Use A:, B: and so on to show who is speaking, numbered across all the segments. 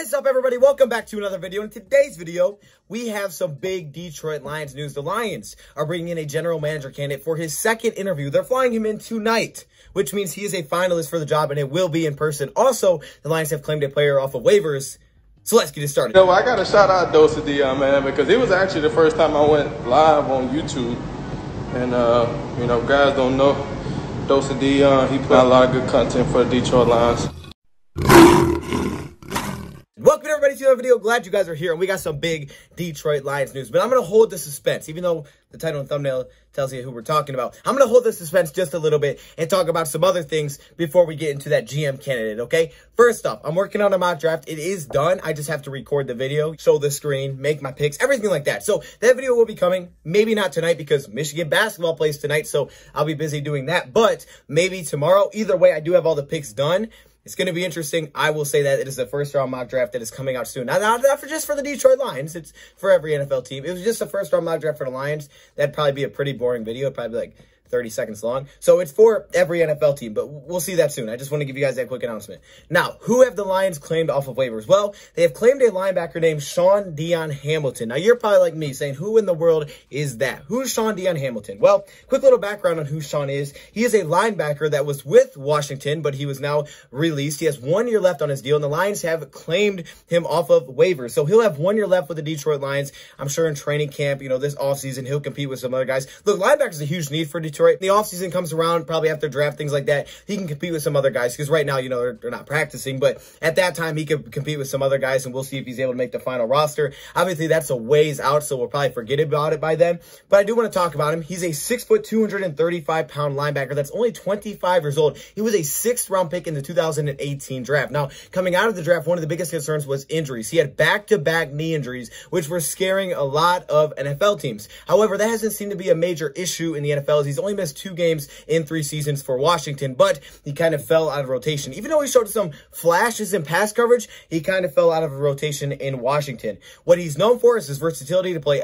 A: What is up, everybody? Welcome back to another video. In today's video, we have some big Detroit Lions news. The Lions are bringing in a general manager candidate for his second interview. They're flying him in tonight, which means he is a finalist for the job, and it will be in person. Also, the Lions have claimed a player off of waivers. So let's get it started.
B: You know, I got to shout out DoseOfDion, man, because it was actually the first time I went live on YouTube. And, you know, guys don't know DoseOfDion. He put out a lot of good content for the Detroit Lions.
A: Welcome everybody to another video. Glad you guys are here, and we got some big Detroit Lions news. But I'm going to hold the suspense, even though the title and thumbnail tells you who we're talking about. I'm going to hold the suspense just a little bit and talk about some other things before we get into that GM candidate, okay? First off, I'm working on a mock draft. It is done. I just have to record the video, show the screen, make my picks, everything like that. So that video will be coming. Maybe not tonight because Michigan basketball plays tonight, so I'll be busy doing that. But maybe tomorrow. Either way, I do have all the picks done. It's going to be interesting. I will say that it is the first round mock draft that is coming out soon. Not just for the Detroit Lions. It's for every NFL team. It was just a first round mock draft for the Lions. That'd probably be a pretty boring video. It'd probably be like 30 seconds long. So it's for every NFL team, but we'll see that soon. I just want to give you guys that quick announcement. Now, who have the Lions claimed off of waivers? Well, they have claimed a linebacker named Shaun Dion Hamilton. Now, you're probably like me saying, who in the world is that? Who's Shaun Dion Hamilton? Well, quick little background on who Shaun is. He is a linebacker that was with Washington, but he was now released. He has 1 year left on his deal, and the Lions have claimed him off of waivers. So he'll have 1 year left with the Detroit Lions. I'm sure in training camp, you know, this offseason, he'll compete with some other guys. Look, linebacker is a huge need for Detroit. The offseason comes around, probably after draft, things like that, he can compete with some other guys, because right now, you know, they're not practicing, but at that time, he could compete with some other guys, and we'll see if he's able to make the final roster. Obviously, that's a ways out, so we'll probably forget about it by then, but I do want to talk about him. He's a 6 foot, 235-pound linebacker that's only 25 years old. He was a 6th round pick in the 2018 draft. Now, coming out of the draft, one of the biggest concerns was injuries. He had back-to-back knee injuries, which were scaring a lot of NFL teams. However, that hasn't seemed to be a major issue in the NFL, as he's only missed 2 games in 3 seasons for Washington, but he kind of fell out of rotation. Even though he showed some flashes in pass coverage, he kind of fell out of rotation in Washington. What he's known for is his versatility to play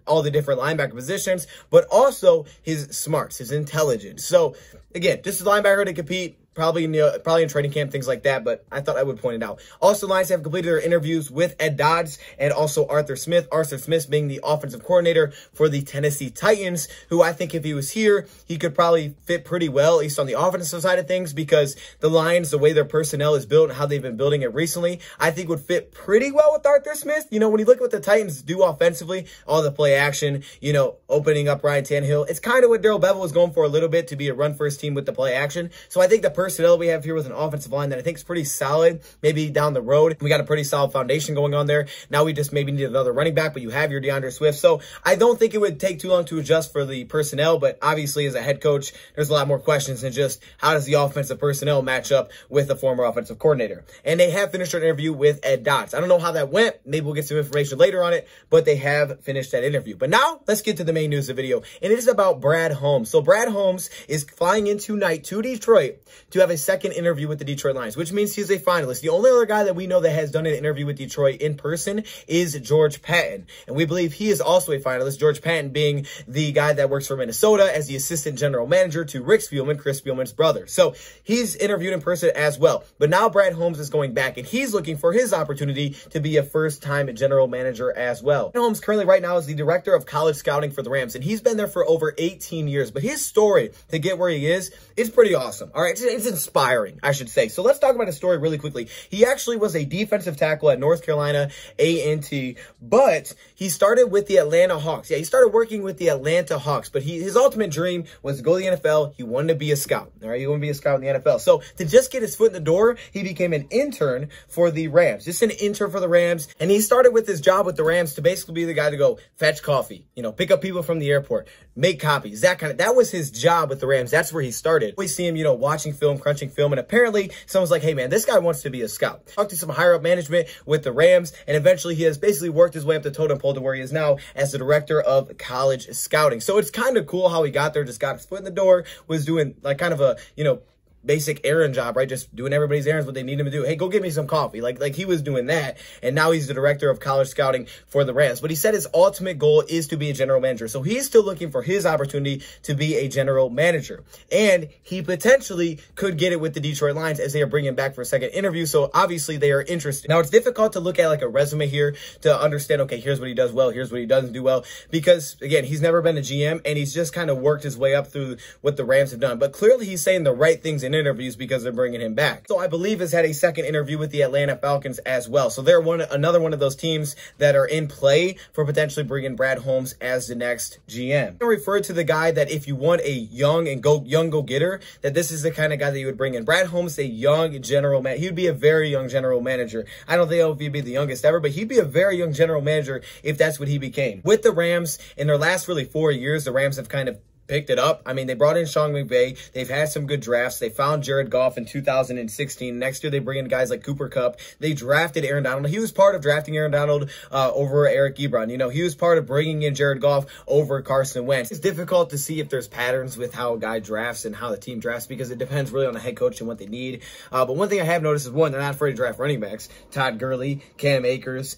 A: all the different linebacker positions, but also his smarts, his intelligence. So again, just a linebacker to compete. Probably in training camp, things like that, but I thought I would point it out. Also, Lions have completed their interviews with Ed Dodds and also Arthur Smith. Arthur Smith being the offensive coordinator for the Tennessee Titans, who I think if he was here, he could probably fit pretty well, at least on the offensive side of things, because the Lions, the way their personnel is built and how they've been building it recently, I think would fit pretty well with Arthur Smith. You know, when you look at what the Titans do offensively, all the play action, you know, opening up Ryan Tannehill, it's kind of what Darrell Bevell was going for a little bit, to be a run-first team with the play action. So I think the personnel we have here with an offensive line that I think is pretty solid. Maybe down the road, we got a pretty solid foundation going on there. Now we just maybe need another running back, but you have your DeAndre Swift. So I don't think it would take too long to adjust for the personnel, but obviously as a head coach, there's a lot more questions than just how does the offensive personnel match up with the former offensive coordinator. And they have finished their interview with Ed Dodds. I don't know how that went. Maybe we'll get some information later on it, but they have finished that interview. But now let's get to the main news of the video, and it is about Brad Holmes. So Brad Holmes is flying in tonight to Detroit to have a second interview with the Detroit Lions, which means he's a finalist. The only other guy that we know that has done an interview with Detroit in person is George Patton, and we believe he is also a finalist. George Patton being the guy that works for Minnesota as the assistant general manager to Rick Spielman, Chris Spielman's brother. So he's interviewed in person as well. But now Brad Holmes is going back, and he's looking for his opportunity to be a first-time general manager as well. Brad Holmes currently right now is the director of college scouting for the Rams, and he's been there for over 18 years. But his story to get where he is pretty awesome. All right, it's inspiring, I should say. So let's talk about his story really quickly. He actually was a defensive tackle at North Carolina A&T, but he started with the Atlanta Hawks. Yeah, he started working with the Atlanta Hawks, but his ultimate dream was to go to the NFL. He wanted to be a scout. All right, he wanted to be a scout in the NFL. So to just get his foot in the door, he became an intern for the Rams. Just an intern for the Rams, and he started with his job with the Rams to basically be the guy to go fetch coffee, you know, pick up people from the airport, make copies, that was his job with the Rams. That's where he started. We see him, you know, watching film, crunching film, and apparently someone's like, hey man, this guy wants to be a scout. Talked to some higher up management with the Rams, and eventually he has basically worked his way up the totem pole to where he is now as the director of college scouting. So it's kind of cool how he got there, just got his foot in the door, was doing like kind of a, you know, basic errand job, right? Just doing everybody's errands, what they need him to do. Hey, go get me some coffee. Like he was doing that. And now he's the director of college scouting for the Rams. But he said his ultimate goal is to be a general manager. So he's still looking for his opportunity to be a general manager. And he potentially could get it with the Detroit Lions as they are bringing him back for a second interview. So obviously they are interested. Now it's difficult to look at like a resume here to understand, okay, here's what he does well, here's what he doesn't do well. Because again, he's never been a GM and he's just kind of worked his way up through what the Rams have done. But clearly he's saying the right things in interviews because they're bringing him back. So I believe has had a second interview with the Atlanta Falcons as well. So they're another one of those teams that are in play for potentially bringing Brad Holmes as the next GM. I refer to the guy that if you want a young go-getter, that this is the kind of guy that you would bring in. Brad Holmes, a young general manager. He would be a very young general manager. I don't think he'd be the youngest ever, but he'd be a very young general manager if that's what he became. With the Rams, in their last really 4 years, the Rams have kind of picked it up. I mean, they brought in Shaun Dion. They've had some good drafts. They found Jared Goff in 2016. Next year, they bring in guys like Cooper Kupp. They drafted Aaron Donald. He was part of drafting Aaron Donald over Eric Ebron. You know, he was part of bringing in Jared Goff over Carson Wentz. It's difficult to see if there's patterns with how a guy drafts and how the team drafts because it depends really on the head coach and what they need. But one thing I have noticed is, one, they're not afraid to draft running backs. Todd Gurley, Cam Akers,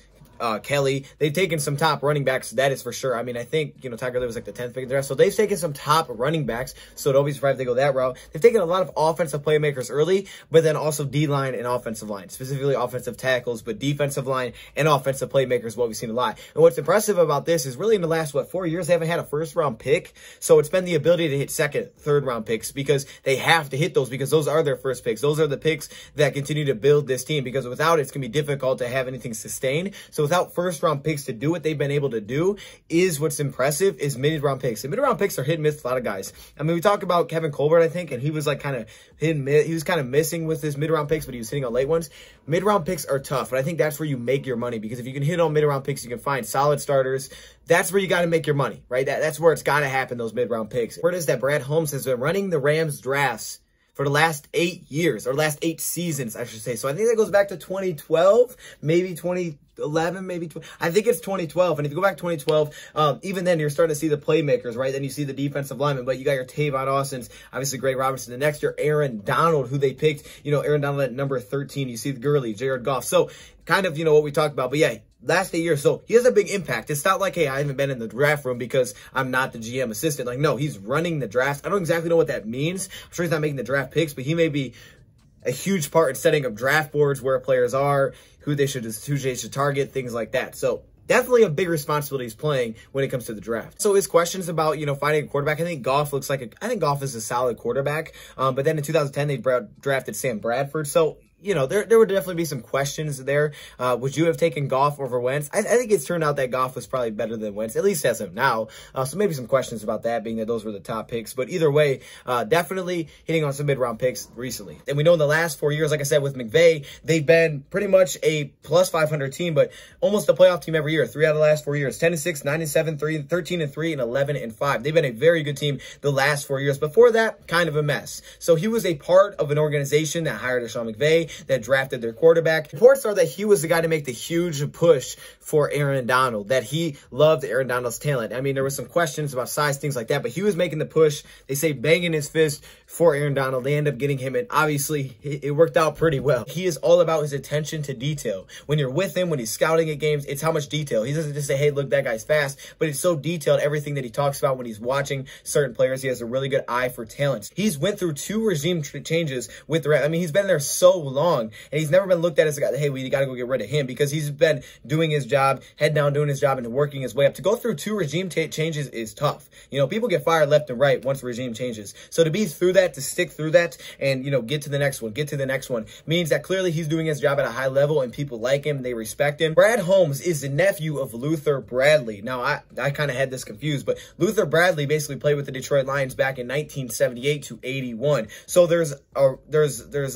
A: Kelly. They've taken some top running backs, that is for sure. I mean, I think, you know, Todd Gurley was like the 10th pick in the draft, so they've taken some top running backs, so don't be surprised if they go that route. They've taken a lot of offensive playmakers early, but then also D-line and offensive line, specifically offensive tackles, but defensive line and offensive playmakers, what we've seen a lot. And what's impressive about this is really in the last, 4 years, they haven't had a first-round pick, so it's been the ability to hit second, third-round picks because they have to hit those because those are their first picks. Those are the picks that continue to build this team because without it, it's going to be difficult to have anything sustained. So without first-round picks to do what they've been able to do is what's impressive is mid-round picks. And mid-round picks are hit and miss for a lot of guys. I mean, we talk about Kevin Colbert, I think, and he was like kind of hit and miss. He was kind of missing with his mid-round picks, but he was hitting on late ones. Mid-round picks are tough, but I think that's where you make your money because if you can hit on mid-round picks, you can find solid starters. That's where you got to make your money, right? That's where it's got to happen, those mid-round picks. Word is that Brad Holmes has been running the Rams drafts for the last 8 years, or last 8 seasons, I should say. So I think that goes back to 2012, maybe 2011, maybe. I think it's 2012. And if you go back to 2012, even then you're starting to see the playmakers, right? Then you see the defensive linemen, but you got your Tavon Austins, obviously Greg Robinson. The next year, Aaron Donald, who they picked, you know, Aaron Donald at number 13. You see the Gurley, Jared Goff. So kind of, you know, what we talked about. But yeah, last 8 years, so he has a big impact. It's not like, hey, I haven't been in the draft room because I'm not the GM assistant. Like, no, he's running the drafts. I don't exactly know what that means. I'm sure he's not making the draft picks, but he may be a huge part in setting up draft boards, where players are, who they should target, things like that. So definitely a big responsibility he's playing when it comes to the draft. So his questions about, you know, finding a quarterback, I think Goff is a solid quarterback. But then in 2010, they drafted Sam Bradford. So, you know, there would definitely be some questions there. Would you have taken Goff over Wentz? I think it's turned out that Goff was probably better than Wentz, at least as of now. So maybe some questions about that, being that those were the top picks. But either way, definitely hitting on some mid-round picks recently. And we know in the last 4 years, like I said, with McVay, they've been pretty much a plus 500 team, but almost a playoff team every year. 3 out of the last 4 years, 10-6, 9-7, 13-3, and 11-5. They've been a very good team the last 4 years. Before that, kind of a mess. So he was a part of an organization that hired a Sean McVay, that drafted their quarterback. Reports are that he was the guy to make the huge push for Aaron Donald, that he loved Aaron Donald's talent. I mean, there were some questions about size, things like that, but he was making the push. They say banging his fist for Aaron Donald. They end up getting him, and obviously it worked out pretty well. He is all about his attention to detail. When you're with him, when he's scouting at games, it's how much detail. He doesn't just say, hey, look, that guy's fast, but it's so detailed, everything that he talks about when he's watching certain players. He has a really good eye for talent. He's went through 2 regime changes with the Rams. I mean, he's been there so long, and he's never been looked at as a guy that, hey, we got to go get rid of him, because he's been doing his job, head down doing his job, and working his way up. To go through 2 regime changes is tough. You know, people get fired left and right once the regime changes. So to be through that, to stick through that, and, you know, get to the next one, means that clearly he's doing his job at a high level, and people like him, they respect him. Brad Holmes is the nephew of Luther Bradley. Now, I kind of had this confused, but Luther Bradley basically played with the Detroit Lions back in 1978 to 81. So there's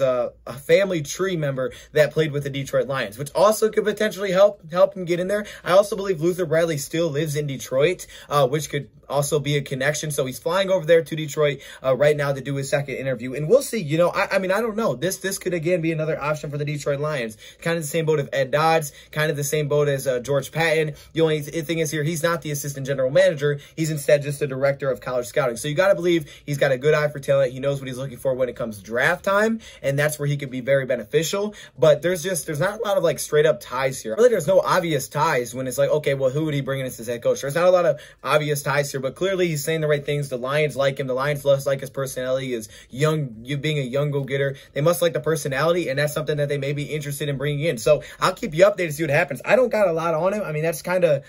A: a family family tree member that played with the Detroit Lions, which also could potentially help him get in there. I also believe Luther Bradley still lives in Detroit, which could also be a connection. So he's flying over there to Detroit right now to do his second interview, and we'll see. You know, I mean, I don't know. This could again be another option for the Detroit Lions. Kind of the same boat of Ed Dodds, kind of the same boat as George Patton. The only thing is here, he's not the assistant general manager. He's instead just the director of college scouting. So you got to believe he's got a good eye for talent. He knows what he's looking for when it comes to draft time, and that's where he could be very beneficial. But there's not a lot of like straight up ties here. Really, there's no obvious ties when it's like, okay, well, who would he bring in as his head coach? There's not a lot of obvious ties here, but clearly he's saying the right things. The Lions like him. The Lions like his personality, is young, you being a young go-getter. They must like the personality, and that's something that they may be interested in bringing in. So I'll keep you updated to see what happens. I don't got a lot on him. I mean, that's kind of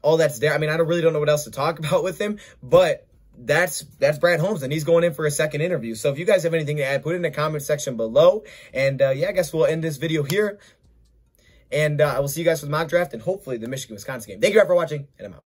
A: all that's there. I mean, I really don't know what else to talk about with him, but that's Brad Holmes, and he's going in for a second interview. So if you guys have anything to add, put it in the comment section below. And yeah, I guess we'll end this video here. And I will see you guys for the mock draft and hopefully the Michigan-Wisconsin game. Thank you all for watching, and I'm out.